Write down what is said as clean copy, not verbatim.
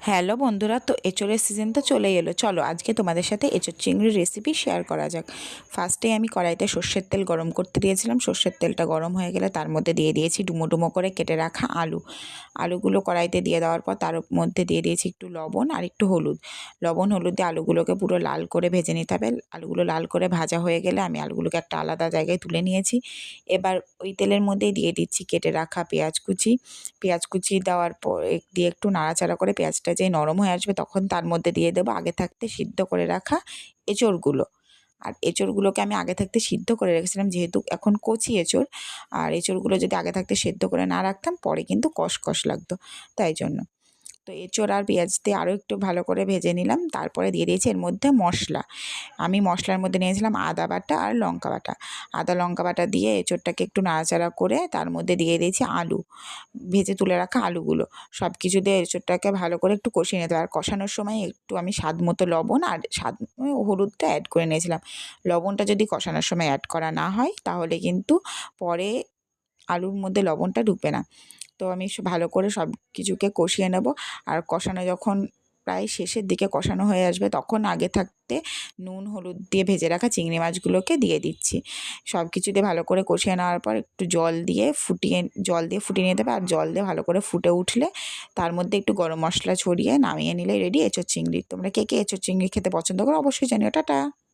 Hello বন্ধুরা, তো এঁচোড়ের season তো চলেই এলো। চলো আজকে তোমাদের সাথে এঁচোড় চিংড়ির রেসিপি শেয়ার করা যাক। ফার্স্টে আমি কড়াইতে সর্ষের তেল গরম করতে দিয়েছিলাম। সর্ষের তেলটা গরম হয়ে গেলে তার মধ্যে দিয়ে দিয়েছি ডুমো ডুমো করে কেটে রাখা আলুগুলো কড়াইতে দিয়ে দেওয়ার পর তার মধ্যে দিয়ে দিয়েছি একটু লবণ আর একটু হলুদ। লবণ হলুদ দিয়ে আলুগুলোকে পুরো লাল করে ভেজে নিতে হবে। আলুগুলো লাল করে ভাজা হয়ে গেলে আমি আলুগুলোকে একটা আলাদা জায়গায় তুলে নিয়েছি। এবার ওই তেলের মধ্যেই দিয়ে দিচ্ছি কেটে রাখা পেঁয়াজ কুচি দেওয়ার পর দিয়ে একটু নাড়াচাড়া করে পেঁয়াজটা যেই নরম হয়ে আসবে তখন তার মধ্যে দিয়ে দেবো আগে থাকতে সিদ্ধ করে রাখা এঁচোড়গুলো। আর এঁচোড়গুলোকে আমি আগে থাকতে সিদ্ধ করে রেখেছিলাম, যেহেতু এখন কচি এঁচোড়। আর এঁচোড়গুলো যদি আগে থাকতে সিদ্ধ করে না রাখতাম পরে কিন্তু কষকষ লাগতো, তাই জন্য। তো এঁচোড় আর পেঁয়াজ দিয়ে আরও একটু ভালো করে ভেজে নিলাম। তারপরে দিয়ে দিয়েছি এর মধ্যে মশলা। আমি মশলার মধ্যে নিয়েছিলাম আদা বাটা আর লঙ্কা বাটা। আদা লঙ্কা বাটা দিয়ে এঁচোড়টাকে একটু নাড়াচাড়া করে তার মধ্যে দিয়ে দিয়েছি ভেজে তুলে রাখা আলুগুলো। সব কিছু দিয়ে এঁচোড়টাকে ভালো করে একটু কষিয়ে নিতে হবে। আর কষানোর সময় একটু আমি স্বাদ মতো লবণ আর হলুদটা অ্যাড করে নিয়েছিলাম। লবণটা যদি কষানোর সময় অ্যাড করা না হয় তাহলে কিন্তু পরে আলুর মধ্যে লবণটা ঢুকবে না। তো আমি ভালো করে সব কিছুকে কষিয়ে নেব। আর কষানো যখন প্রায় শেষের দিকে কষানো হয়ে আসবে তখন আগে থাকতে নুন হলুদ দিয়ে ভেজে রাখা চিংড়ি মাছগুলোকে দিয়ে দিচ্ছি। সব কিছু দিয়ে ভালো করে কষিয়ে নেওয়ার পর একটু জল দিয়ে ফুটিয়ে নিতে হবে। আর জল দিয়ে ভালো করে ফুটে উঠলে তার মধ্যে একটু গরম মশলা ছড়িয়ে নামিয়ে নিলে রেডি এঁচোড় চিংড়ি। তোমরা কে কে এঁচোড় চিংড়ি খেতে পছন্দ করো অবশ্যই জানিও। টাটা।